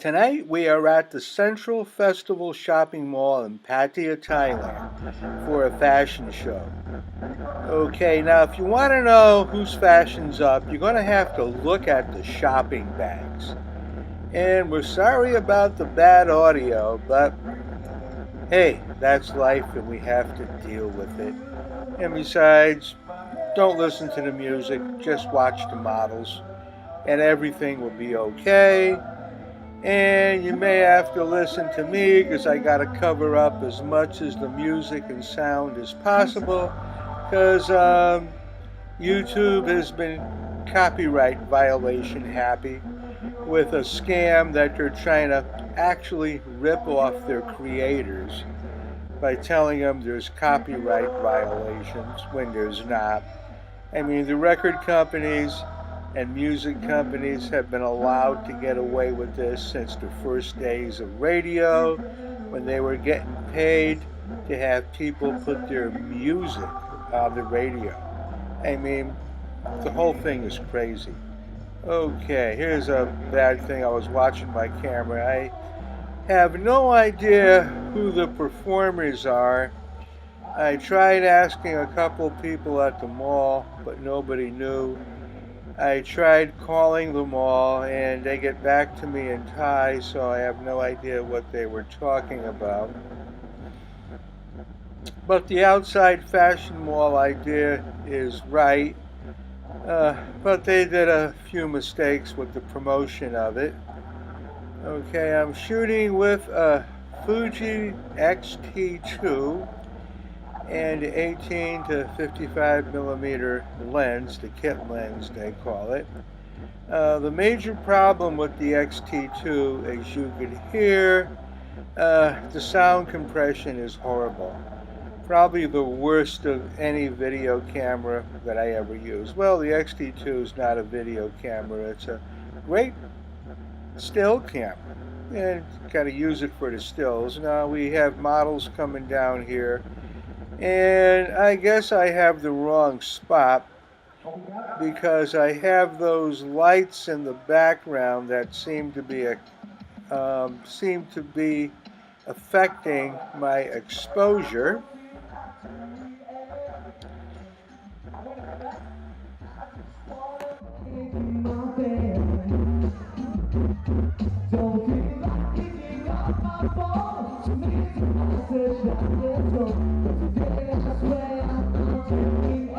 Tonight we are at the Central Festival Shopping Mall in Pattaya, Thailand for a fashion show. Okay, now if you want to know whose fashion's up, you're going to have to look at the shopping bags. And we're sorry about the bad audio, but hey, that's life and we have to deal with it. And besides, don't listen to the music, just watch the models and everything will be okay. And you may have to listen to me because I got to cover up as much as the music and sound as possible because YouTube has been copyright violation happy with a scam that they're trying to actually rip off their creators by telling them there's copyright violations when there's not. I mean, the record companies and music companies have been allowed to get away with this since the first days of radio, when they were getting paid to have people put their music on the radio. I mean, the whole thing is crazy. Okay, here's a bad thing. I was watching my camera. I have no idea who the performers are. I tried asking a couple people at the mall, but nobody knew. I tried calling them all and they get back to me in Thai, so I have no idea what they were talking about. But the outside fashion mall idea is right, but they did a few mistakes with the promotion of it. Okay, I'm shooting with a Fuji XT2 and 18 to 55 millimeter lens, the kit lens they call it. The major problem with the XT2, as you can hear, the sound compression is horrible. Probably the worst of any video camera that I ever used. Well, the XT2 is not a video camera, it's a great still camera. And got to use it for the stills. Now we have models coming down here. And I guess I have the wrong spot because I have those lights in the background that seem to be affecting my exposure. I swear I'm not doing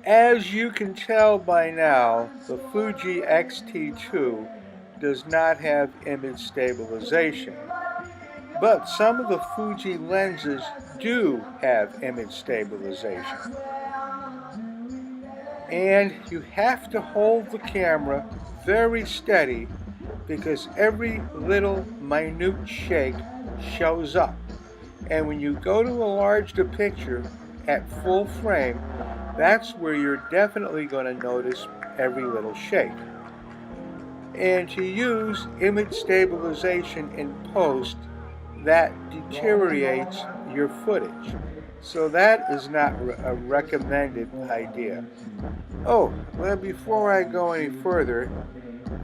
As you can tell by now, the Fuji XT2 does not have image stabilization, but some of the Fuji lenses do have image stabilization. And you have to hold the camera very steady because every little minute shake shows up. And when you go to enlarge the picture at full frame, that's where you're definitely going to notice every little shake. And to use image stabilization in post, that deteriorates your footage. So that is not a recommended idea. Oh, well, before I go any further,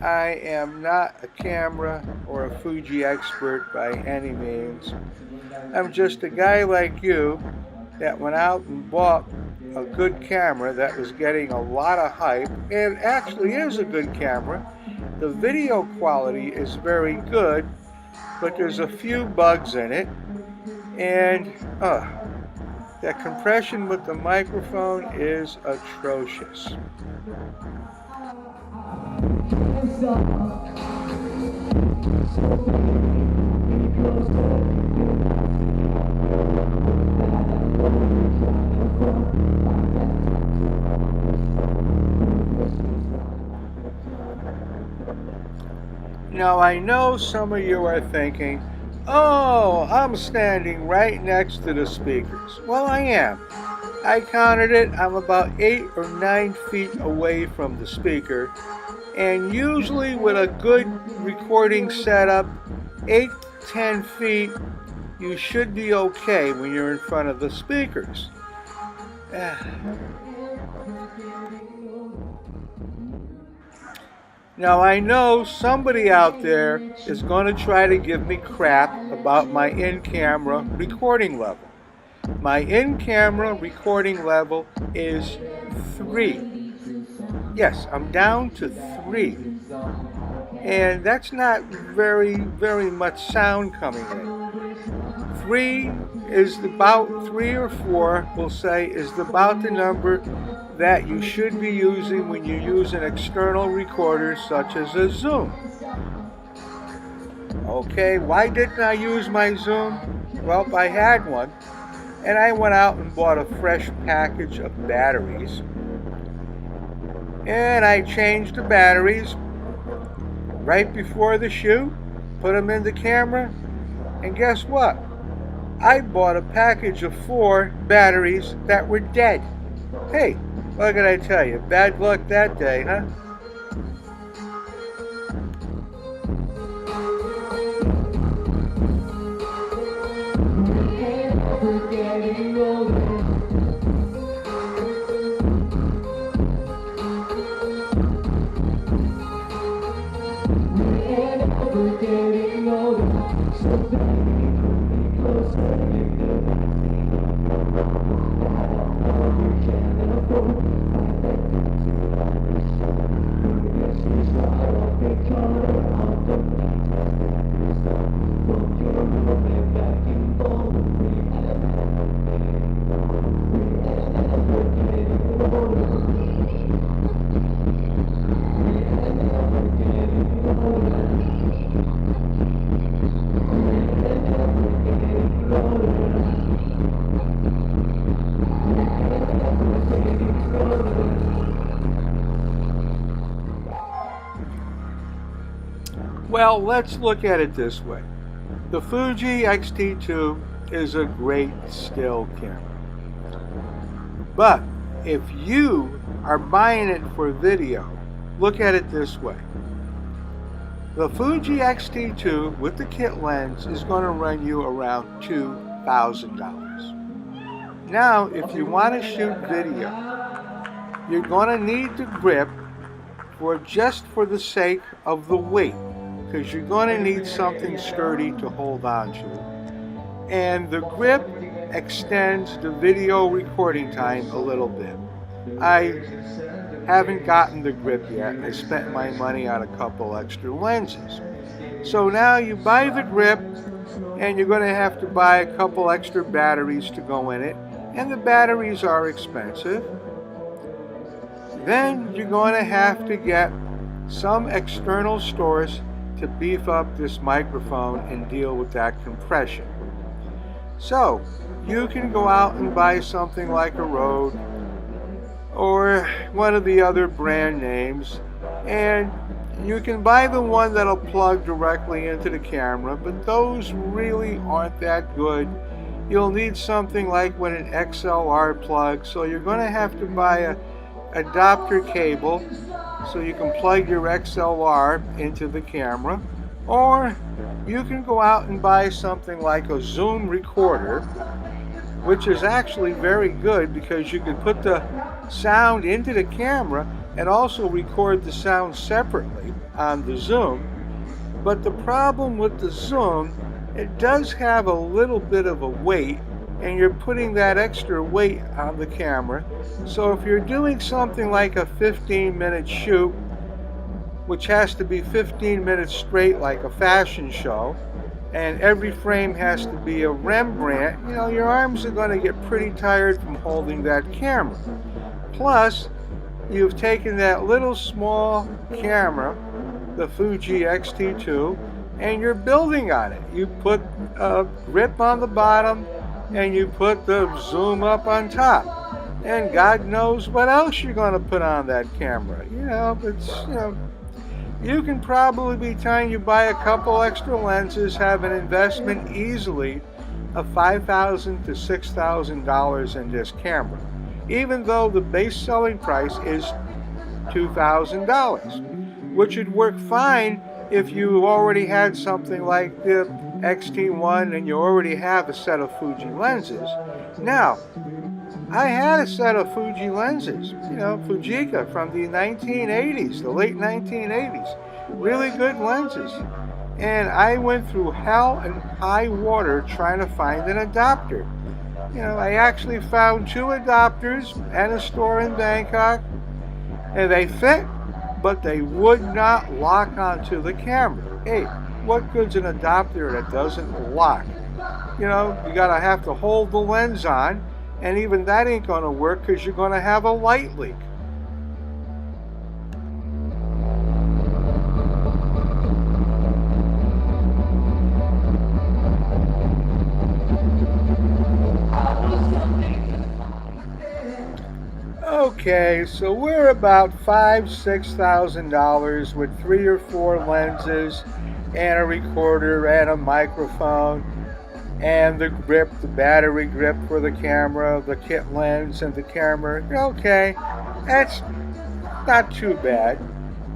I am not a camera or a Fuji expert by any means. I'm just a guy like you that went out and bought a good camera that was getting a lot of hype, and actually is a good camera. The video quality is very good, but there's a few bugs in it, and that compression with the microphone is atrocious. Now I know some of you are thinking, oh, I'm standing right next to the speakers. Well, I am. I counted it. I'm about 8 or 9 feet away from the speaker. And usually with a good recording setup, 8 to 10 feet, you should be okay when you're in front of the speakers. Now I know somebody out there is going to try to give me crap about my in-camera recording level. My in-camera recording level is 3. Yes, I'm down to 3. And that's not very much sound coming in. 3 is about 3 or 4, we'll say, is about the number that you should be using when you use an external recorder such as a Zoom. Okay, why didn't I use my Zoom? Well, I had one, and I went out and bought a fresh package of batteries. And I changed the batteries right before the shoot, put them in the camera, and guess what? I bought a package of 4 batteries that were dead. Hey, what can I tell you? Bad luck that day, huh? Well, let's look at it this way. The Fuji XT2 is a great still camera. But if you are buying it for video, look at it this way. The Fuji XT2 with the kit lens is going to run you around $2,000. Now, if you want to shoot video, you're going to need the grip just for the sake of the weight, because you're going to need something sturdy to hold on to. And the grip extends the video recording time a little bit. I haven't gotten the grip yet. I spent my money on a couple extra lenses. So now you buy the grip, and you're going to have to buy a couple extra batteries to go in it. And the batteries are expensive. then you're going to have to get some external source to beef up this microphone and deal with that compression. So you can go out and buy something like a Rode or one of the other brand names, and you can buy the one that'll plug directly into the camera, but those really aren't that good. You'll need something like with an XLR plug, so you're going to have to buy a adapter cable so you can plug your XLR into the camera, or you can go out and buy something like a Zoom recorder, which is actually very good because you can put the sound into the camera and also record the sound separately on the Zoom. But the problem with the Zoom, it does have a little bit of a weight, and you're putting that extra weight on the camera. So if you're doing something like a 15-minute shoot, which has to be 15 minutes straight like a fashion show, and every frame has to be a Rembrandt, you know, your arms are going to get pretty tired from holding that camera. Plus, you've taken that little small camera, the Fuji XT2, and you're building on it. You put a grip on the bottom, and you put the zoom up on top. And God knows what else you're going to put on that camera. You know, you can probably, by the time you buy a couple extra lenses, have an investment easily of $5,000 to $6,000 in this camera, even though the base selling price is $2,000, which would work fine if you already had something like the XT1 and you already have a set of Fuji lenses. Now, I had a set of Fuji lenses, you know, Fujica from the 1980s, the late 1980s. Really good lenses. And I went through hell and high water trying to find an adapter. You know, I actually found 2 adapters at a store in Bangkok, and they fit, but they would not lock onto the camera. Hey, what good's an adapter that doesn't lock? You know, you gotta have to hold the lens on, and even that ain't gonna work because you're gonna have a light leak. Okay, so we're about $5,000–6,000 with 3 or 4 lenses and a recorder and a microphone and the grip, the battery grip for the camera, the kit lens and the camera. Okay, that's not too bad.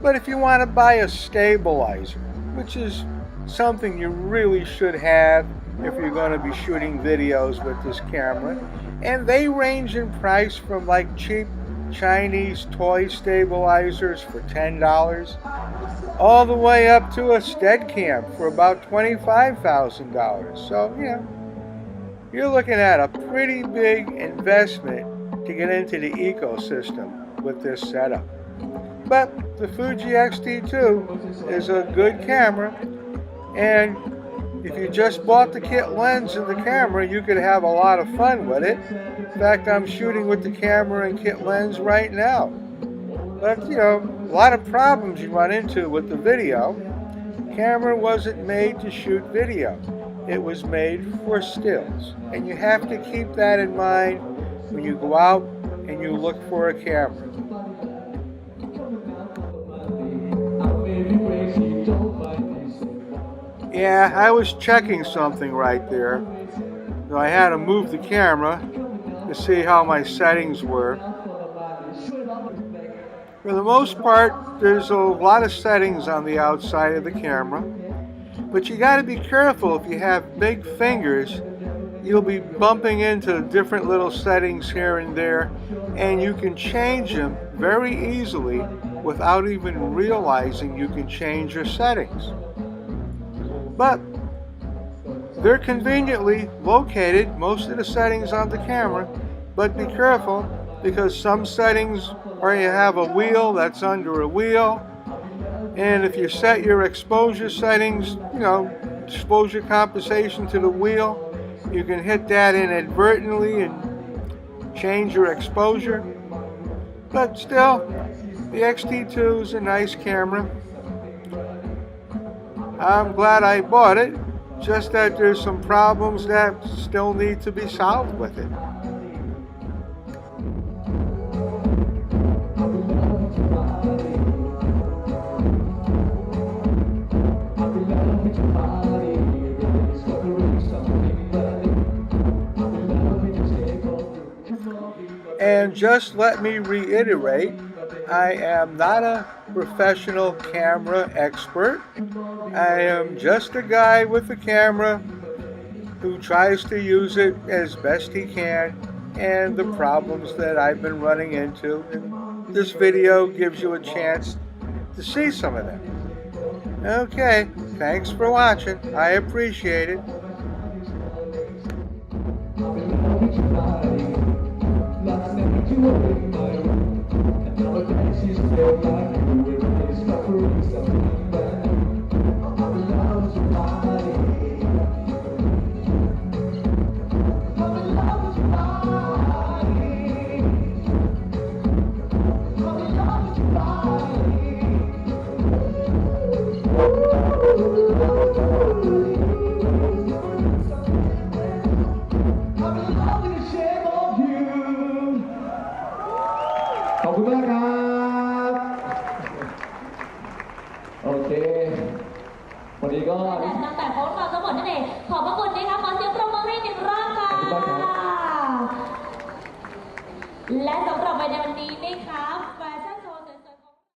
But if you want to buy a stabilizer, which is something you really should have if you're going to be shooting videos with this camera, and they range in price from like cheap Chinese toy stabilizers for $10 all the way up to a Steadicam for about $25,000. So, you know, you're looking at a pretty big investment to get into the ecosystem with this setup. But the Fuji XT2 is a good camera, and if you just bought the kit lens and the camera, you could have a lot of fun with it. In fact, I'm shooting with the camera and kit lens right now. But, you know, a lot of problems you run into with the video. The camera wasn't made to shoot video. It was made for stills. And you have to keep that in mind when you go out and you look for a camera. Yeah, I was checking something right there. So I had to move the camera to see how my settings were. For the most part, there's a lot of settings on the outside of the camera, but you got to be careful. If you have big fingers, you'll be bumping into different little settings here and there, and you can change them very easily without even realizing you can change your settings. But they're conveniently located, most of the settings on the camera, but be careful because some settings where you have a wheel that's under a wheel, and if you set your exposure settings, you know, exposure compensation to the wheel, you can hit that inadvertently and change your exposure. But still, The XT2 is a nice camera. I'm glad I bought it, just that there's some problems that still need to be solved with it. And just let me reiterate, I am not a professional camera expert. I am just a guy with a camera who tries to use it as best he can, and the problems that I've been running into. And this video gives you a chance to see some of them. Okay, thanks for watching. I appreciate it. Okay. วันนี้ก็ตั้งแต่โพสต์มาทั้งหมดนั่นเองขอบพระคุณนะคะขอเสียงปรบมือให้1 รอบค่ะและสำหรับใน